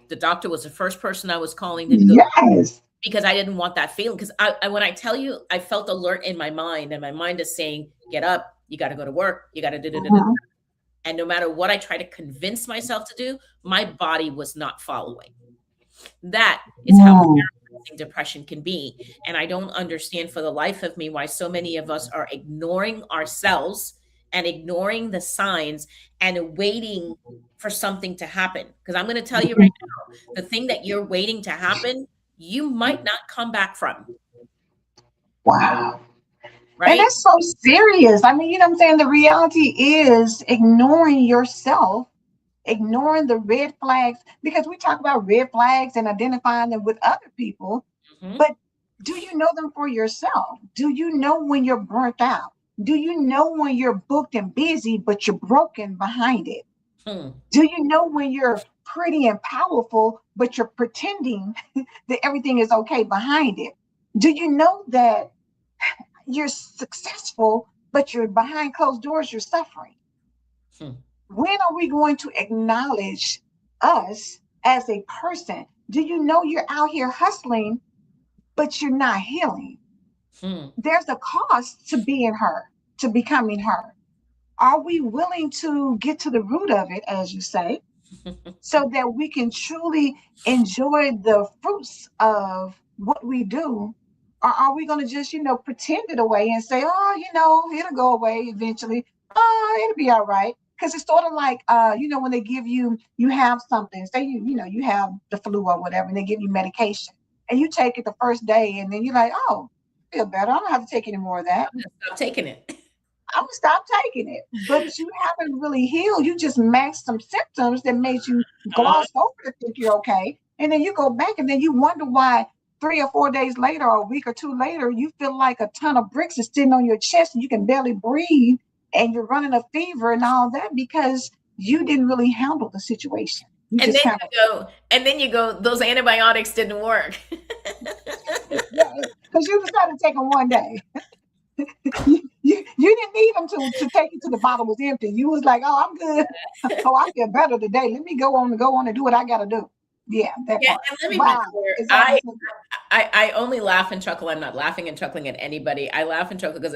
the doctor was the first person I was calling to go, Yes. because I didn't want that feeling. Because when I tell you, I felt alert in my mind, and my mind is saying, get up, you got to go to work, you got to do. Mhm. And no matter what I try to convince myself to do, my body was not following. That is how Mm. paralyzing depression can be. And I don't understand for the life of me why so many of us are ignoring ourselves and ignoring the signs and waiting for something to happen. Because I'm going to tell you right now, the thing that you're waiting to happen, you might not come back from, Wow. And right? that's so serious. I mean, you know what I'm saying? The reality is ignoring yourself, ignoring the red flags, because we talk about red flags and identifying them with other people, Hmm. but do you know them for yourself? Do you know when you're burnt out? Do you know when you're booked and busy, but you're broken behind it? Hmm. Do you know when you're pretty and powerful, but you're pretending that everything is okay behind it? Do you know that you're successful, but you're behind closed doors, you're suffering? Hmm. When are we going to acknowledge us as a person? Do you know you're out here hustling, but you're not healing? Hmm. There's a cost to being her, to becoming her. Are we willing to get to the root of it, as you say, so that we can truly enjoy the fruits of what we do? Or are we going to just, pretend it away and say, oh, it'll go away eventually. Oh, it'll be all right. Because it's sort of like, when they give you, you have something, say you have the flu or whatever, and they give you medication, and you take it the first day, and then you're like, oh, I feel better. I don't have to take any more of that. Stop taking it. I'm gonna stop taking it. But you haven't really healed. You just masked some symptoms that made you Uh, gloss over to think you're okay. And then you go back and then you wonder why 3 or 4 days later or a week or two later, you feel like a ton of bricks is sitting on your chest and you can barely breathe and you're running a fever and all that because you didn't really handle the situation. You and just then kind of, those antibiotics didn't work. yeah, because you decided to take them one day. You didn't need them to take it to the bottle was empty. You was like, oh, I'm good. Oh, I feel better today. Let me go on and do what I gotta do. Yeah, that Yeah, part. and let me be Wow. clear. Exactly. So good. I only laugh and chuckle. I'm not laughing and chuckling at anybody. I laugh and chuckle because,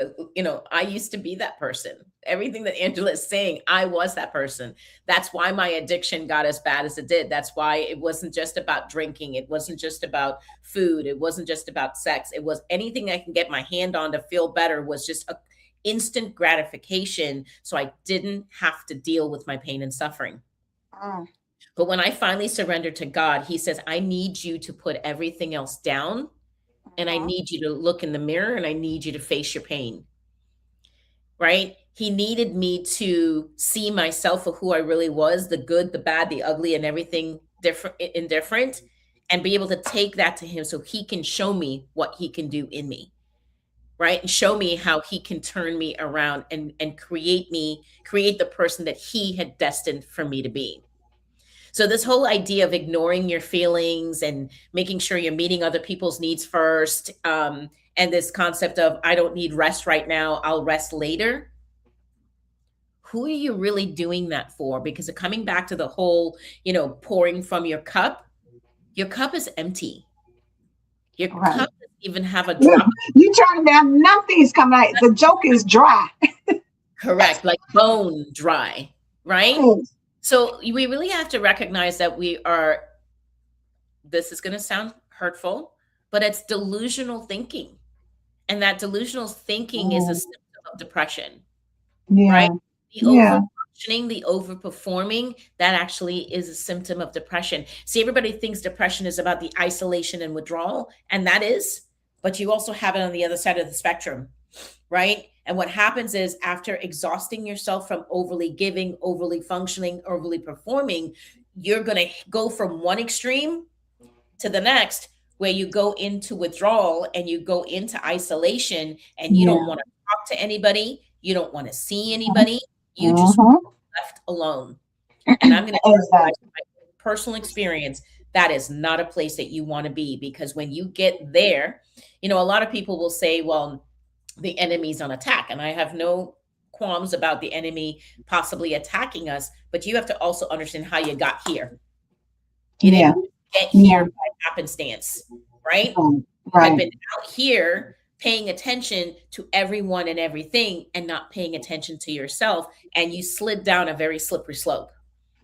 I used to be that person. Everything that Angela is saying, I was that person. That's why my addiction got as bad as it did. That's why it wasn't just about drinking. It wasn't just about food. It wasn't just about sex. It was anything I can get my hand on to feel better was just a instant gratification. So I didn't have to deal with my pain and suffering. Mm, But when I finally surrendered to God, He says, I need you to put everything else down and I mhm, need you to look in the mirror and I need you to face your pain, right? He needed me to see myself for who I really was, the good, the bad, the ugly, and everything different, indifferent, and be able to take that to Him so He can show me what He can do in me, right? And show me how He can turn me around and create the person that He had destined for me to be. So this whole idea of ignoring your feelings and making sure you're meeting other people's needs first, and this concept of I don't need rest right now, I'll rest later. Who are you really doing that for? Because coming back to the whole, pouring from your cup is empty. Your right. cup doesn't even have a Look, drop. you turn down, nothing's coming out. The joke is dry. Correct, like bone dry, right? Yes. So we really have to recognize that this is going to sound hurtful, but it's delusional thinking. And that delusional thinking is a Mm, symptom of depression, right? yeah. The over Yeah. functioning, the overperforming, that actually is a symptom of depression. See, everybody thinks depression is about the isolation and withdrawal, and that is, but you also have it on the other side of the spectrum, right? And what happens is after exhausting yourself from overly giving, overly functioning, overly performing, you're going to go from one extreme to the next where you go into withdrawal and you go into isolation and you don't Yeah. want to talk to anybody, you don't want to see anybody, you just want Mm-hmm. to be left alone. And I'm going to tell you Exactly. my personal experience, that is not a place that you want to be, because when you get there, a lot of people will say, well, the enemy's on attack, and I have no qualms about the enemy possibly attacking us, but you have to also understand how you got here. You Yeah. didn't get Yeah. here by happenstance, right? Right. You had Right. been out here paying attention to everyone and everything and not paying attention to yourself, and you slid down a very slippery slope,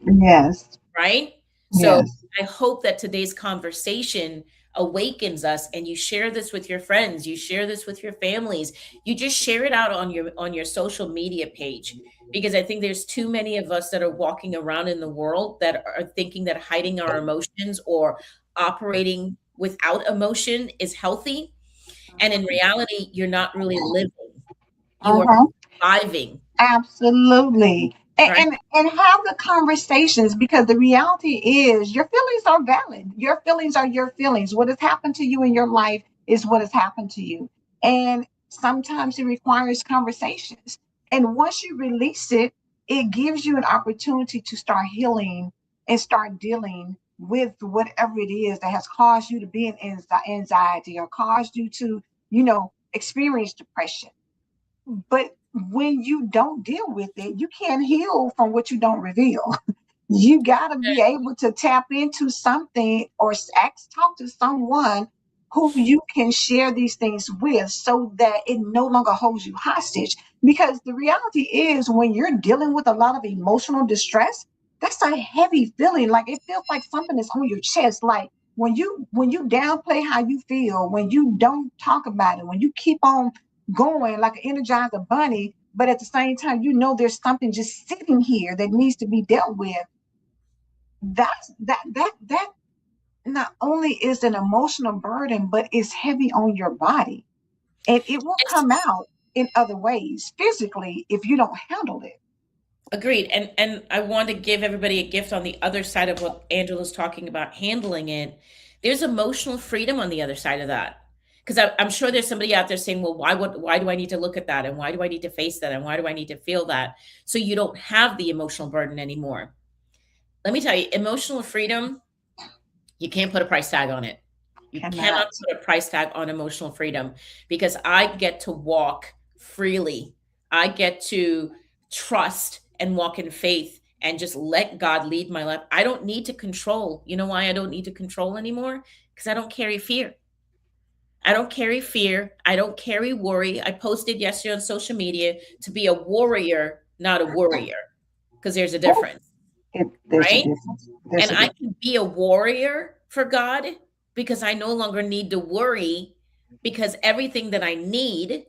Yes. right? So Yes. I hope that today's conversation awakens us, and you share this with your friends, you share this with your families, you just share it out on your social media page, because I think there's too many of us that are walking around in the world that are thinking that hiding our emotions or operating without emotion is healthy, and in reality you're not really living, you are Uh-huh. surviving, Absolutely. And, right? and have the conversations, because the reality is your feelings are valid. Your feelings are your feelings. What has happened to you in your life is what has happened to you. And sometimes it requires conversations. And once you release it, it gives you an opportunity to start healing and start dealing with whatever it is that has caused you to be in anxiety or caused you to, experience depression. But when you don't deal with it, you can't heal from what you don't reveal. You got to be able to tap into something or talk to someone who you can share these things with so that it no longer holds you hostage. Because the reality is, when you're dealing with a lot of emotional distress, that's a heavy feeling. Like it feels like something is on your chest. Like when you downplay how you feel, when you don't talk about it, when you keep on going like an energizer bunny, but at the same time, there's something just sitting here that needs to be dealt with. That not only is an emotional burden, but it's heavy on your body, and it will come out in other ways physically if you don't handle it. Agreed. And I want to give everybody a gift on the other side of what Angela's talking about, handling it. There's emotional freedom on the other side of that. Because I'm sure there's somebody out there saying, well, why do I need to look at that? And why do I need to face that? And why do I need to feel that? So you don't have the emotional burden anymore. Let me tell you, emotional freedom, you can't put a price tag on it. You Cannot. cannot put a price tag on emotional freedom, because I get to walk freely. I get to trust and walk in faith and just let God lead my life. I don't need to control. You know why I don't need to control anymore? Because I don't carry fear. I don't carry fear. I don't carry worry. I posted yesterday on social media to be a warrior, not a worrier, because there's a Oh, difference, there's a right? difference. And There's a I difference. can be a warrior for God because I no longer need to worry, because everything that I need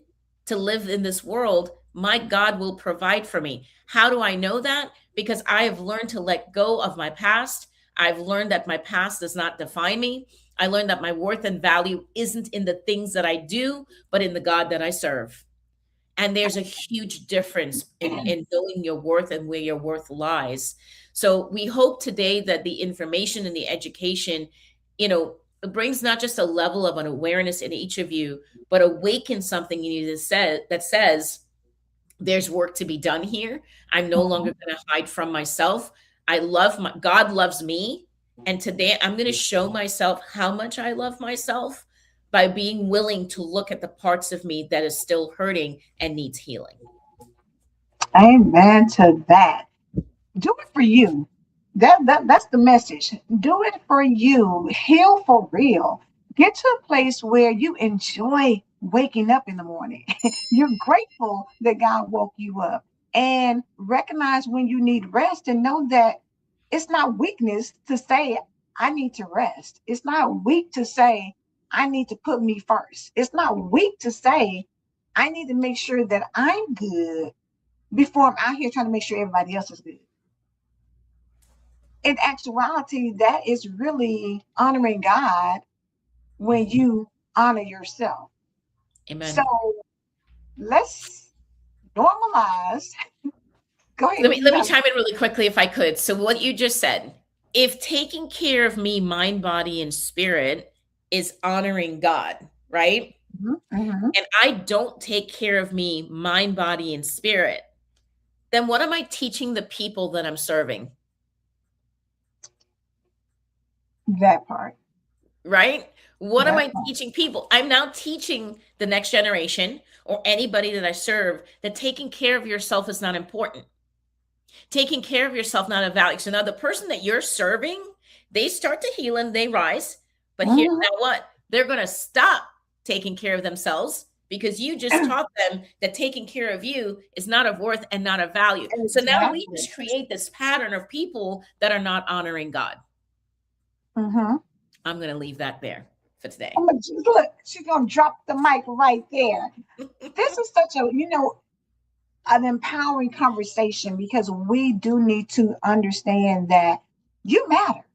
to live in this world, my God will provide for me. How do I know that? Because I have learned to let go of my past. I've learned that my past does not define me. I learned that my worth and value isn't in the things that I do, but in the God that I serve. And there's a huge difference in knowing your worth and where your worth lies. So we hope today that the information and the education, it brings not just a level of an awareness in each of you, but awakens something in you that says there's work to be done here. I'm no longer Mhm. going to hide from myself. God loves me. And today I'm going to show myself how much I love myself by being willing to look at the parts of me that is still hurting and needs healing. Amen to that. Do it for you. That's the message. Do it for you. Heal for real. Get to a place where you enjoy waking up in the morning. You're grateful that God woke you up, and recognize when you need rest, and know that it's not weakness to say I need to rest. It's not weak to say I need to put me first. It's not weak to say I need to make sure that I'm good before I'm out here trying to make sure everybody else is good. In actuality, that is really honoring God when you honor yourself. So Amen. let's normalize. Go ahead. Let What me you let me got? chime in really quickly if I could. So what you just said, if taking care of me, mind, body, and spirit is honoring God, right? Mm-hmm. And I don't take care of me, mind, body, and spirit, then what am I teaching the people that I'm serving? That part. Right? What am That I part. teaching people? I'm now teaching the next generation or anybody that I serve that taking care of yourself is not important. Taking care of yourself, not a value. So now the person that you're serving, they start to heal and they rise. But here, Mm-hmm. now what? They're going to stop taking care of themselves because you just taught them that taking care of you is not of worth and not of value. So now we Exactly. just create this pattern of people that are not honoring God. Mm-hmm. I'm going to leave that there for today. I'm gonna look. She's gonna drop the mic right there. This is such a an empowering conversation, because we do need to understand that you matter.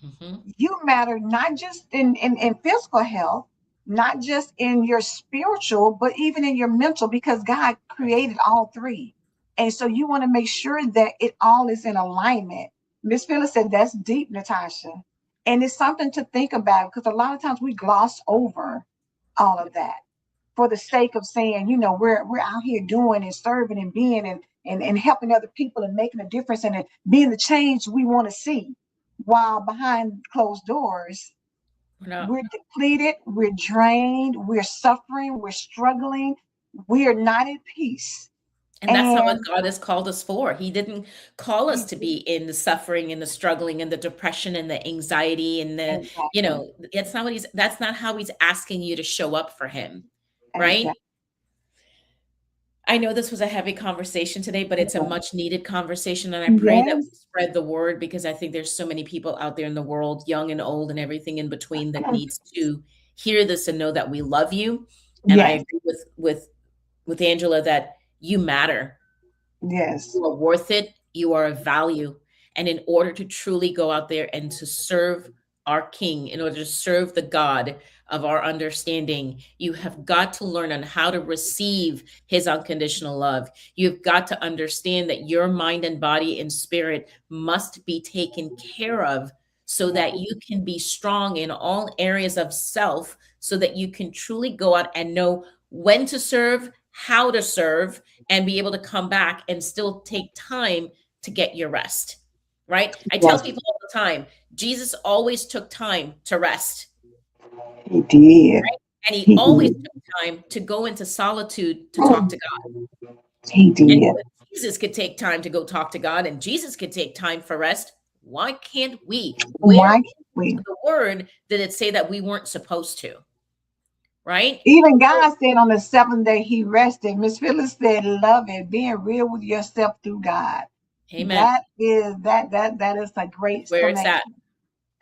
Mhm. You matter not just in physical health, not just in your spiritual, but even in your mental, because God Right. created all three. And so you want to make sure that it all is in alignment. Miss Phyllis said that's deep, Natasha. And it's something to think about, because a lot of times we gloss over all of that for the sake of saying, we're out here doing and serving and being and helping other people and making a difference and being the change we want to see. While behind closed doors, We're not. we're depleted, we're drained, we're suffering, we're struggling, we are not at peace. And that's not what And God has called us for. He didn't call us he to be did in the suffering and the struggling and the depression and the anxiety and exactly, that's not how he's asking you to show up for him, right? exactly. I know this was a heavy conversation today, but it's a Yeah. much needed conversation. And I pray that we Yes. spread the word because I think there's so many people out there in the world, young and old and everything in between, that needs to hear this and know that we love you. And I Yes. agree with Angela that you matter. Yes. You are worth it. You are of value. And in order to truly go out there and to serve our King, in order to serve the God of our understanding, you have got to learn on how to receive his unconditional love. You've got to understand that your mind and body and spirit must be taken care of so Yeah. that you can be strong in all areas of self, so that you can truly go out and know when to serve, how to serve, and be able to come back and still take time to get your rest, right? I tell Yes. people all the time, Jesus always took time to rest. He did. And he He always did. took time to go into solitude to talk to Mm, God. he And did. if Jesus could take time to go talk to God and Jesus could take time for rest, why can't we? Where Why can't in we? the word did it say that we weren't supposed to? Right? Even God said on the seventh day he rested. Miss Phyllis said, "Love it, being real with yourself through God." Amen. That is a great Where it's at. summation.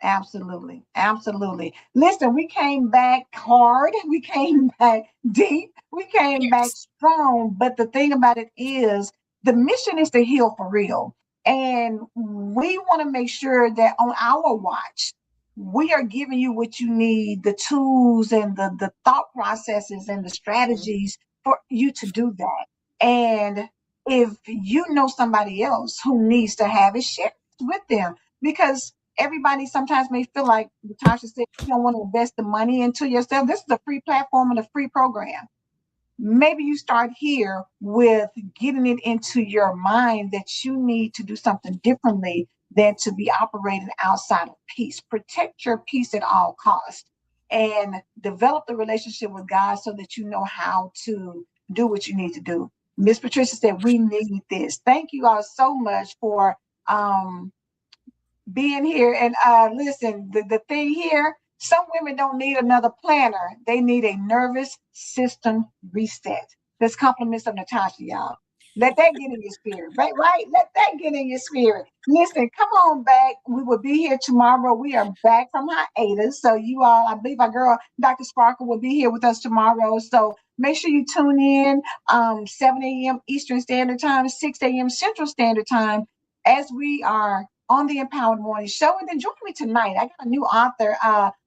Absolutely. Absolutely. Listen, we came back hard. We came back deep. We came back Yes. strong. But the thing about it is, the mission is to heal for real. And we want to make sure that on our watch, we are giving you what you need, the tools and the thought processes and the Mhm. strategies for you to do that. And if you know somebody else who needs to have it, share it with them, because everybody sometimes may feel like Natasha said, you don't want to invest the money into yourself. This is a free platform and a free program. Maybe you start here with getting it into your mind that you need to do something differently than to be operating outside of peace. Protect your peace at all costs and develop the relationship with God so that you know how to do what you need to do. Miss Patricia said, we need this. Thank you all so much for being here. And listen, the thing here, some women don't need another planner. They need a nervous system reset. That's compliments of Natasha, y'all. Let that get in your spirit, right? Right? Let that get in your spirit. Listen, come on back. We will be here tomorrow. We are back from hiatus. So you all, I believe our girl, Dr. Sparkle, will be here with us tomorrow. So make sure you tune in 7 a.m. Eastern Standard Time, 6 a.m. Central Standard Time, as we are on the Empowered Morning Show. And then join me tonight. I got a new author.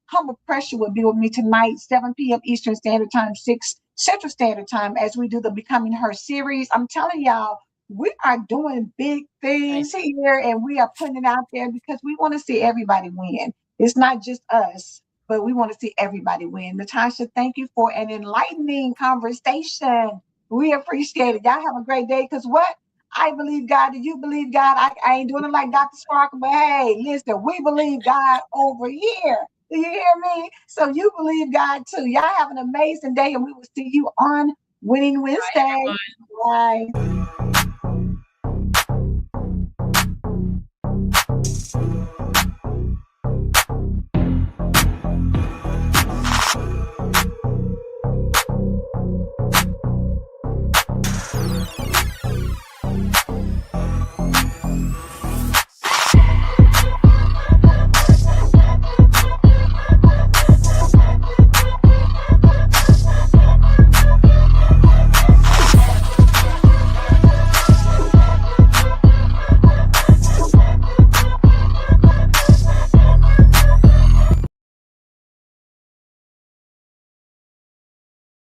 Humble Pressure will be with me tonight, 7 p.m. Eastern Standard Time, 6 Central Standard Time, as we do the Becoming Her series. I'm telling y'all, we are doing big I things here and we are putting it out there because we want to see everybody win. It's not just us, but we want to see everybody win. Natasha, thank you for an enlightening conversation. We appreciate it. Y'all have a great day, because what? I believe God. Do you believe God? I ain't doing it like Dr. Sparkle, but hey, listen, we believe God over here. Do you hear me? So you believe God too. Y'all have an amazing day, and we will see you on Winning Wednesday. everyone. Bye.